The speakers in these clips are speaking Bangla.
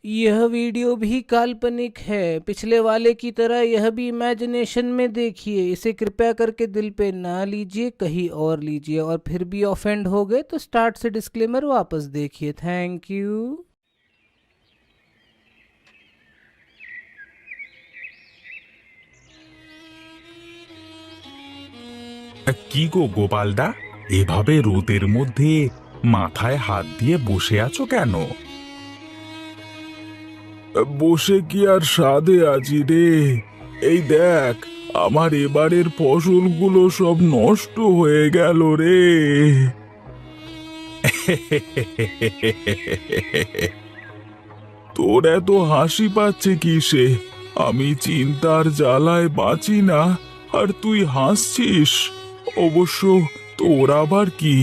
यह वीडियो भी काल्पनिक है। पिछले वाले की तरह यह भी इमेजिनेशन में देखिए। इसे कृपया करके दिल पे ना लीजिए, कहीं और लीजिए। और फिर भी ऑफेंड हो गए तो स्टार्ट से डिस्क्लेमर वापस देखिए। Thank you. কি গো গোপালদা, এভাবে রোদের মধ্যে মাথায় হাত দিয়ে বসে আছো কেন? বসে কি আর সাধে আছি রে। এই দেখ, আমার এবারের ফসলগুলো সব নষ্ট হয়ে গেল রে। তোর এত হাসি পাচ্ছে কিসে? আমি চিন্তার জ্বালায় বাঁচি না, আর তুই হাসছিস। অবশ্য তোর আবার কি,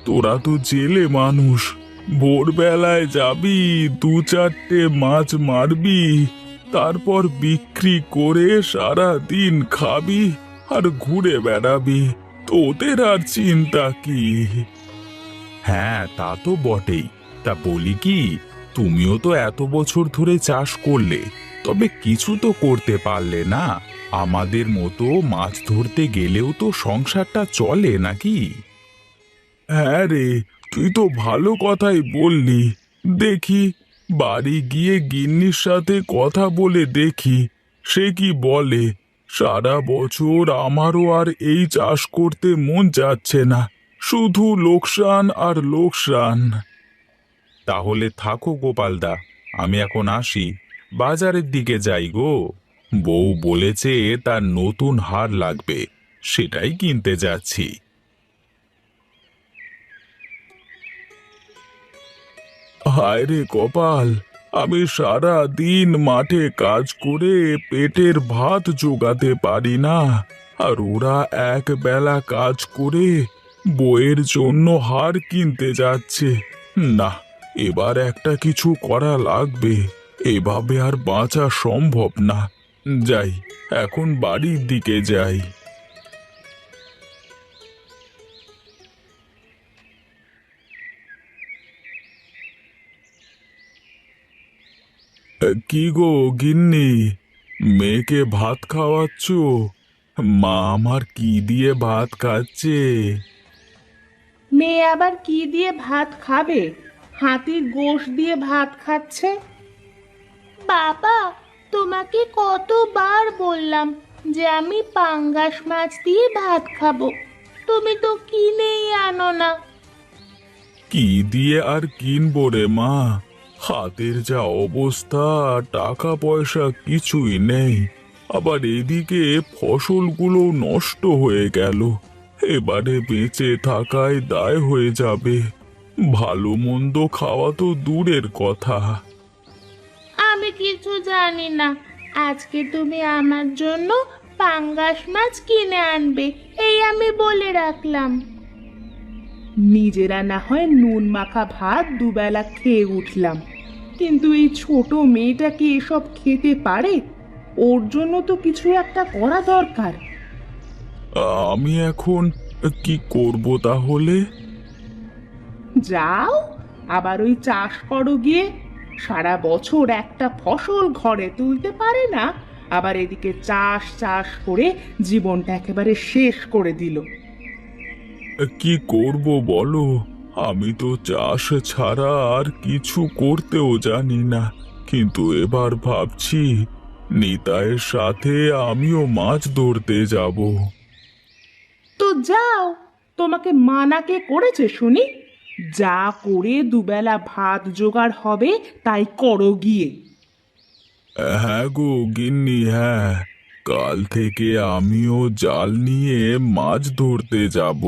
তোরা তো জেলে মানুষ। ভোরবেলায় যাবি, দু চারটে মাছ মারবি, তারপর বিক্রি করে সারা দিন খাবি আর ঘুরে বেড়াবি। তোদের আর চিন্তা কি? হ্যাঁ, তা তো বটেই। তা বলি কি, তুমিও তো এত বছর ধরে চাষ করলে, তবে কিছু তো করতে পারলে না। আমাদের মতো মাছ ধরতে গেলেও তো সংসারটা চলে নাকি? হ্যাঁ রে, তুই তো ভালো কথাই বললি। দেখি, বাড়ি গিয়ে গিন্নির সাথে কথা বলে দেখি সে কি বলে। সারা বছর আমারও আর এই চাষ করতে মন যাচ্ছে না, শুধু লোকসান আর লোকসান। তাহলে থাকো গোপালদা, আমি এখন আসি। বাজারের দিকে যাই গো। বউ বলেছে তার নতুন হার লাগবে, সেটাই কিনতে যাচ্ছি। হায় রে কপাল, আমি সারা দিন মাঠে কাজ করে পেটের ভাত জোগাতে পারি না, আর ওরা এক বেলা কাজ করে বইয়ের জন্য হার কিনতে যাচ্ছে। না, এবার একটা কিছু করা লাগবে। এভাবে আর বাঁচা সম্ভব না। যাই, এখন বাড়ির দিকে যাই। কি গো গিন্নি, মেয়েকে ভাত খাওয়াচ্ছ? মা আমার কি দিয়ে ভাত খাচ্ছে? মেয়ে আবার কি দিয়ে ভাত খাবে? হাতির গোশ দিয়ে ভাত খাচ্ছে। বাবা, তোমাকে কতবার বললাম যে আমি পাঙ্গাস মাছ দিয়ে ভাত খাবো, তুমি তো কিনেই আনো না। কি দিয়ে আর কিনবো রে মা, হাতের যা অবস্থা, টাকা পয়সা কিছুই নেই। আবার এদিকে ফসলগুলো নষ্ট হয়ে গেল। এবারে বেঁচে থাকায় দায় হয়ে যাবে। ভালো মন্দ খাওয়া তো দূরের কথা। আমি কিছু জানি না, আজকে তুমি আমার জন্য পাঙ্গাস মাছ কিনে আনবে, এই আমি বলে রাখলাম। নিজেরা না হয় নুন মাখা ভাত দুবেলা খেয়ে উঠলাম, কিন্তু এই ছোট মেয়েটা কি এসব খেতে পারে? ওর জন্য তো কিছু একটা করা দরকার। আমি এখন কি করব তাহলে? যাও, আবার ওই চাষ করো গিয়ে। সারা বছর একটা ফসল ঘরে তুলতে পারে না, আবার এদিকে চাষ চাষ করে জীবনটা একেবারে শেষ করে দিল। কি করব বলো? আমি তো চাষ ছাড়া আর কিছু করতেও জানি না। কিন্তু এবার ভাবছি নিতাইয়ের সাথে আমিও মাছ ধরতে যাব। তো যাও, তোমাকে মানা কে করেছে শুনি? যা করে দুবেলা ভাত জোগাড় হবে তাই করো গিয়ে। হ্যাঁ গো গিন্নি, হ্যাঁ, কাল থেকে আমিও জাল নিয়ে মাছ ধরতে যাব।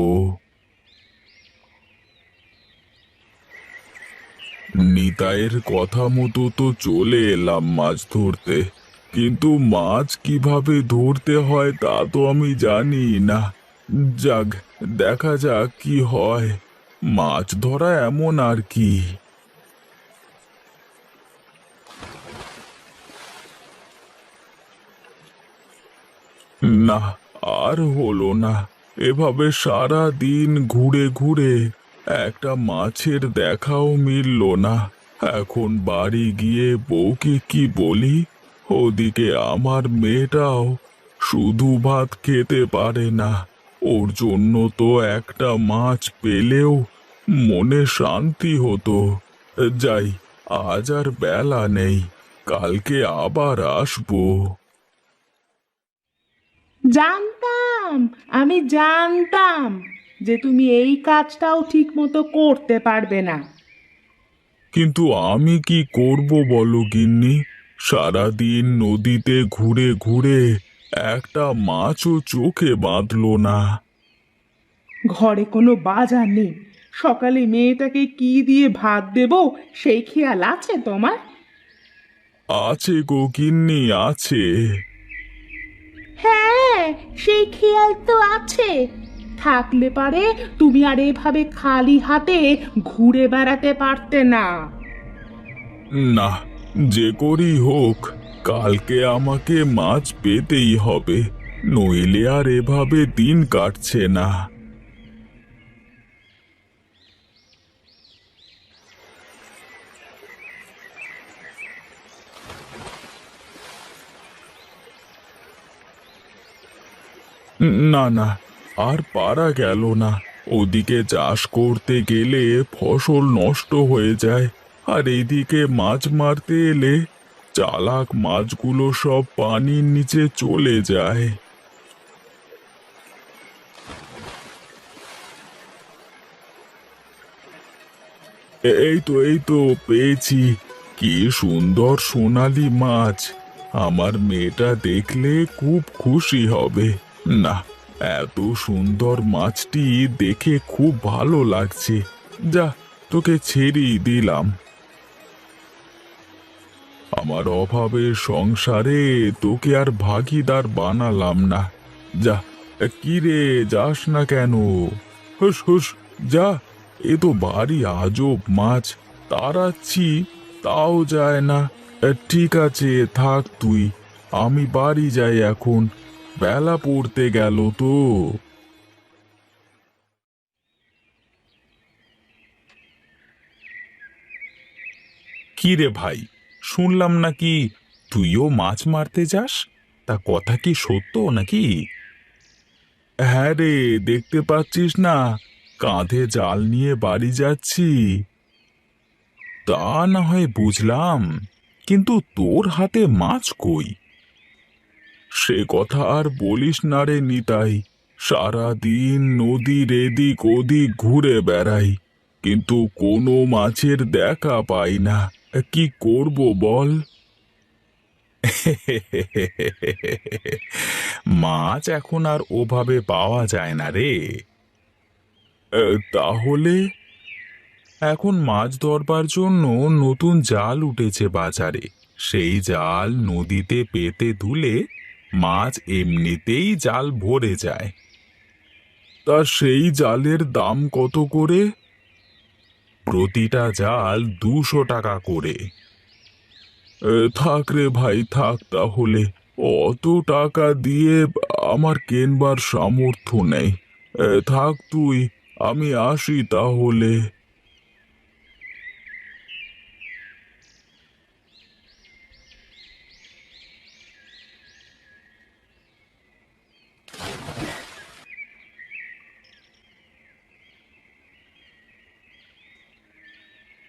নিতাইয়ের কথা মতো তো চলে এলাম মাছ ধরতে, কিন্তু মাছ কিভাবে ধরতে হয় তা তো আমি জানি না। যাক, দেখা যাক কি হয়। মাছ ধরা এমন আর কি। না, আর হলো না। এভাবে সারা দিন ঘুরে ঘুরে একটা মাছের দেখাও মিলল না। এখন বাড়ি গিয়ে বউকে কি বলি? ওদিকে আমার মেয়েটাও শুধু ভাত খেতে পারে না। ওর জন্য তো একটা মাছ পেলেও মনে শান্তি হতো। যাই, আজ আর বেলা নেই, কালকে আবার আসবো। জানতাম, আমি জানতাম যে তুমি এই কাজটাও ঠিক মতো করতে পারবে না। কিন্তু আমি কি করব বলো গিন্নি? সারাদিন নদীতে ঘুরে ঘুরে একটা মাছও চোখে বাঁধলো না। ঘরে কোনো বাজার নেই, সকালে মেয়েটাকে কি দিয়ে ভাত দেব সেই খেয়াল আছে তোমার? আছে গো গিন্নি, আছে। হ্যাঁ, সেই খেয়াল তো আছে। থাকলে পারে তুমি আর এভাবে খালি হাতে ঘুরে বেড়াতে পারতে না। না, যে করেই হোক কালকে আমাকে মাছ পেতেই হবে, নইলে আর এভাবে দিন কাটছে না। না না, আর পারা গেল না। ওদিকে চাষ করতে গেলে ফসল নষ্ট হয়ে যায়, আর এইদিকে মাছ মারতে এলে চালাক মাছগুলো সব পানির নিচে চলে যায়। এই তো পেয়েছি। কি সুন্দর সোনালি মাছ! আমার মেয়েটা দেখলে খুব খুশি হবে। না, এত সুন্দর মাছটি দেখে খুব ভালো লাগছে। যা, তোকে ছেড়েই দিলাম। আমার অভাবের সংসারে তোকে আর ভাগীদার বানালাম না। যা। কি রে, যাস না কেন? হুস হুস, যা। এ তো ভারী আজব মাছ, তাড়াচ্ছি তাও যায় না। ঠিক আছে, থাক তুই, আমি বাড়ি যাই এখন, বেলা পড়তে গেল তো। কি রে ভাই, শুনলাম নাকি তুইও মাছ মারতে যাস? তা কথা কি সত্য নাকি? হ্যাঁ রে, দেখতে পাচ্ছিস না, কাঁধে জাল নিয়ে বাড়ি যাচ্ছি। তা না হয় বুঝলাম, কিন্তু তোর হাতে মাছ কই? সে কথা আর বলিস না রে নিতাই, সারা দিন নদীর এদিক ওদিক ঘুরে বেড়াই, কিন্তু কোনো মাছের দেখা পাই না। কি করব বল? মাছ এখন আর ওভাবে পাওয়া যায় না রে। তাহলে? এখন মাছ ধরবার জন্য নতুন জাল উঠেছে বাজারে, সেই জাল নদীতে পেতে তুলে মাছ এমনিতেই জাল ভরে যায়। তা সেই জালের দাম কত করে? প্রতিটা জাল 200 টাকা করে। থাক রে ভাই, থাক তাহলে। অত টাকা দিয়ে আমার কেনবার সামর্থ্য নেই। থাক তুই, আমি আসি তাহলে।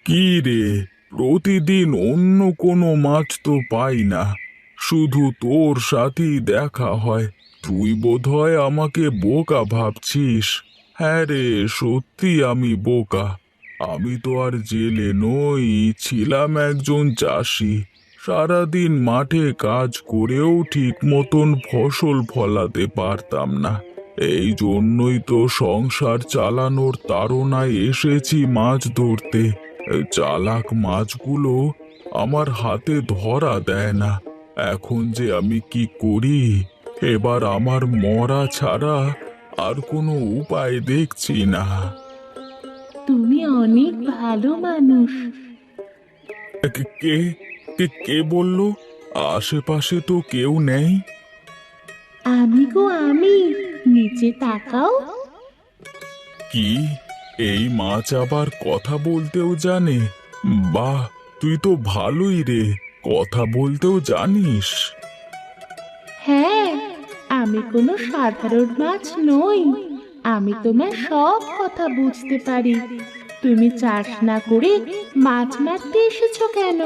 কি রে, প্রতিদিন অন্য কোনো মাছ তো পাই না, শুধু তোর সাথেই দেখা হয়। তুই বোধহয় আমাকে বোকা ভাবছিস। হ্যাঁ রে, সত্যি আমি বোকা। আমি তো আর জেলে নই, ছিলাম একজন চাষি। সারাদিন মাঠে কাজ করেও ঠিক মতন ফসল ফলাতে পারতাম না। এই জন্যই তো সংসার চালানোর তাড়নায় এসেছি মাছ ধরতে। চালাক মাছগুলো আমার হাতে ধরা দেয় না। এখন যে আমি কি করি? এবার আমার মরা ছাড়া আর কোনো উপায় দেখছি না। তুমি অনেক ভালো মানুষ। কে কে কে কে বলল? আশেপাশে তো কেউ নেই। আমি গো আমি, নিচে তাকাও। কি, এই মাছ আবার কথা বলতেও জানে? বাহ, তুই তো ভালোই রে, কথা বলতেও জানিস। হ্যাঁ, আমি কোনো সাধারণ মাছ নই। আমি তোমার সব কথা বুঝতে পারি। তুমি চাষ না করে মাছ মারতে এসেছো কেন?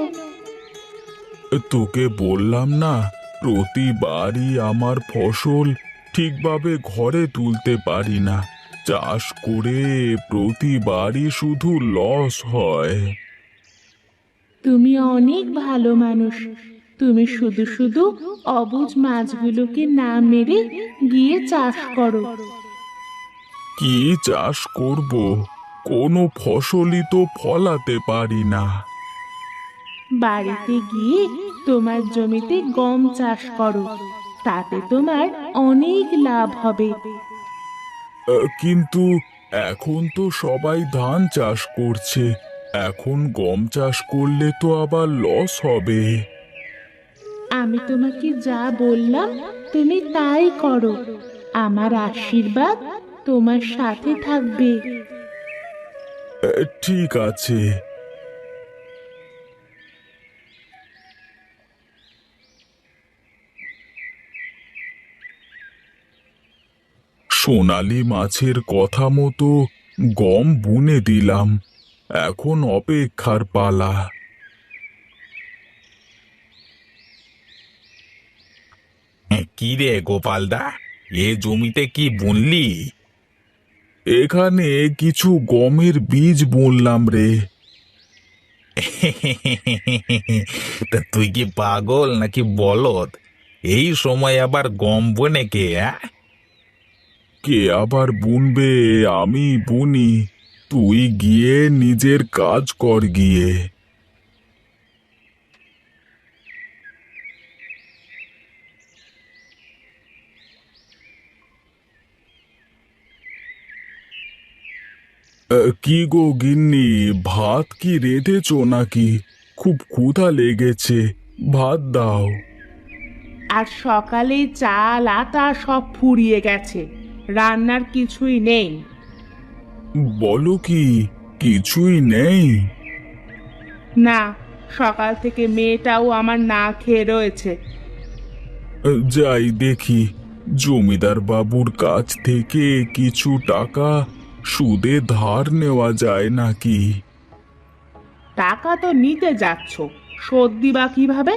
তোকে বললাম না, প্রতিবারই আমার ফসল ঠিকভাবে ঘরে তুলতে পারি না। চাষ করে প্রতিবারই শুধু লস হয়। তুমি অনেক ভালো মানুষ। তুমি শুধু শুধু অবুঝ মাছগুলোকে না মেরে গিয়ে চাষ করো। কি চাষ করব? কোনো ফসলই তো ফলাতে পারি না। বাড়িতে গিয়ে তোমার জমিতে গম চাষ করো। তাতে তোমার অনেক লাভ হবে। কিন্তু এখন তো সবাই ধান চাষ করছে, এখন গম চাষ করলে তো আবার লস হবে। আমি তোমাকে যা বললাম তুমি তাই করো। আমার আশীর্বাদ তোমার সাথে থাকবে। ঠিক আছে। সোনালি মাছের কথা মতো গম বুনে দিলাম, এখন অপেক্ষার পালা। কি রে গোপালদা, এ জমিতে কি বুনলি? এখানে কিছু গমের বীজ বুনলাম রে। তা তুই কি পাগল নাকি বলদ? এই সময় আবার গম বনে কে? কে আবার বুনবে? আমি বুনি। তুই গিয়ে নিজের কাজ কর গিয়ে। কি গো গিন্নি, ভাত কি রেঁধেছো নাকি? খুব ক্ষুধা লেগেছে, ভাত দাও। আর সকালে চাল আটা সব ফুরিয়ে গেছে। রান্নার কিছুই নেই। বলো কি, কিছুই নেই? না, সকাল থেকে মেয়েটাও আমার না খেয়ে রয়েছে। যাই দেখি, জমিদার বাবুর কাছ থেকে কিছু টাকা সুদে ধার নেওয়া যায় নাকি। টাকা তো নিতে যাচ্ছ, শোধ দিবা কিভাবে?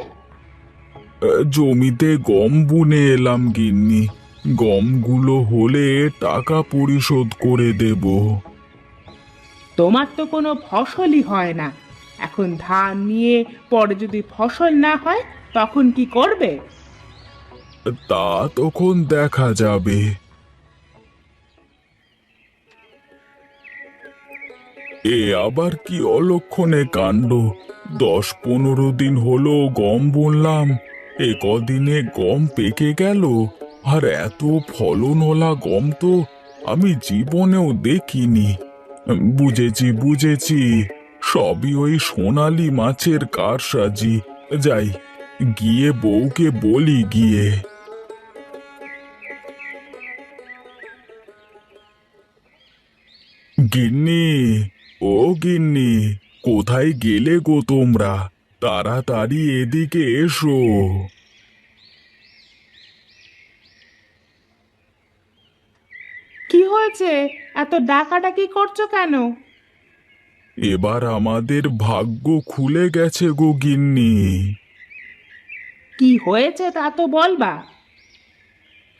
জমিতে গম বুনে এলাম গিন্নি, গমগুলো হলে টাকা পরিশোধ করে দেব। তোমার তো কোনো ফসলই হয় না। এখন ধান নিয়ে পরে যদি ফসল না হয় তখন কি করবে? তা তখন দেখা যাবে। এ আবার কি অলক্ষণে কাণ্ড! 10-15 দিন হলো গম বুনলাম, এ কদিনে গম পেকে গেল। আর এত ফলনওয়ালা গম তো আমি জীবনেও দেখিনি। বুঝেছি বুঝেছি, সবই ওই সোনালি মাছের কারসাজি। যাই, গিয়ে বউকে বলি গিয়ে। গিন্নি, ও গিন্নি, কোথায় গেলে গো তোমরা? তাড়াতাড়ি এদিকে এসো। কি হয়েছে? এত ডাকাডাকি করছো কেন? এবার আমাদের ভাগ্য খুলে গেছে গো গিন্নি। কি হয়েছে তা তো বলবা।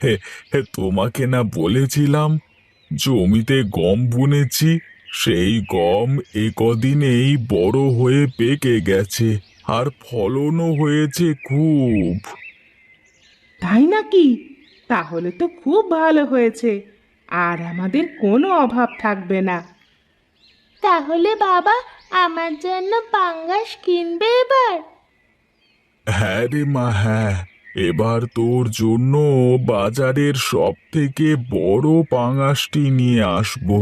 হে, হে, তোমাকে না বলেছিলাম জমিতে গম বুনেছি, সেই গম এ কদিনেই বড় হয়ে পেকে গেছে, আর ফলনও হয়েছে খুব। তাই নাকি? তাহলে তো খুব ভালো হয়েছে। আর আমাদের কোনো অভাব থাকবে না। তাহলে বাবা আমার জন্য পাঙ্গাস কিনবে এবার? হ্যাঁ রে মা, হ্যাঁ, এবার তোর জন্য বাজারের সব থেকে বড় পাঙাশটি নিয়ে আসবো।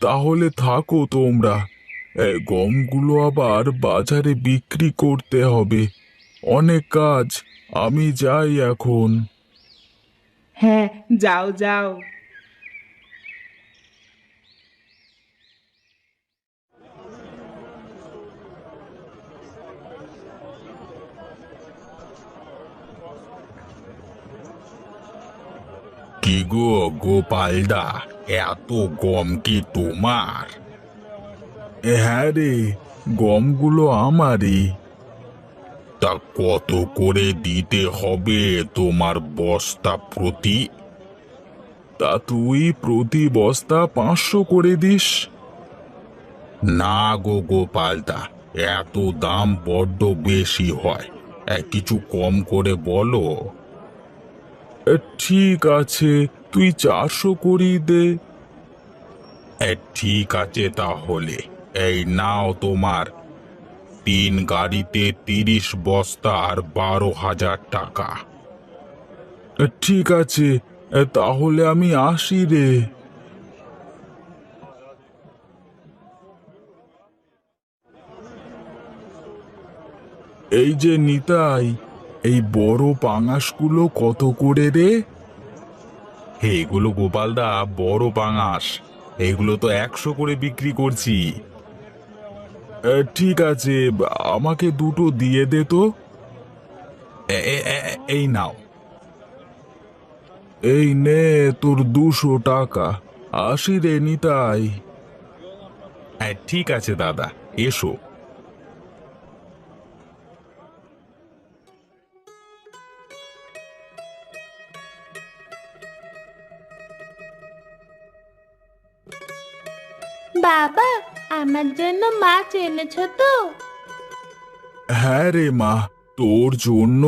তাহলে থাকো তোমরা, গমগুলো আবার বাজারে বিক্রি করতে হবে, অনেক কাজ। আমি যাই এখন। হ্যাঁ, যাও যাও। কি গো গোপালদা, এত গম কি তোমার? হ্যাঁ রে, গমগুলো আমারই। তা কত করে দিতে হবে তোমার বস্তা প্রতি? তা তুই প্রতি বস্তা 500 করে দিস। না গো গোপালদা, এত দাম বড্ড বেশি হয়, কিছু কম করে বলো। ঠিক আছে, তুই 400 করেই দে। ঠিক আছে তাহলে, এই নাও তোমার 3 গাড়িতে 30 বস্তা আর 12,000 টাকা। ঠিক আছে, তাহলে আমি আসি রে। এই যে নিতাই, এই বড় পাঙাশগুলো কত করে রে? এগুলো গোপালদা বড় পাঙাশ, এগুলো তো 100 করে বিক্রি করছি। ঠিক আছে, আমাকে দুটো দিয়ে দে তো। এই নাও। এই নে তোর 200 টাকা। আসি রে নিতাই। ঠিক আছে দাদা, এসো। বাবা, আমার জন্য মাছ এনেছো তো? হ্যাঁ রে মা, তোর জন্য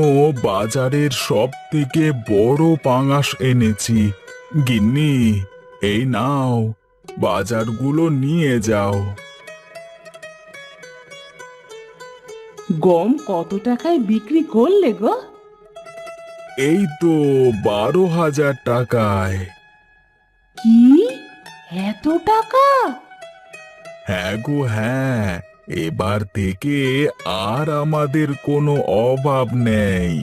বাজারের সব থেকে বড় পাঙাশ এনেছি। গিন্নি, এই নাও, বাজারগুলো নিয়ে যাও। গম কত টাকায় বিক্রি করলে গো? এই তো 12,000 টাকায়। কি, এত টাকা? হ্যাঁ গো হ্যাঁ, এবার থেকে আর আমাদের কোনো অভাব নেই।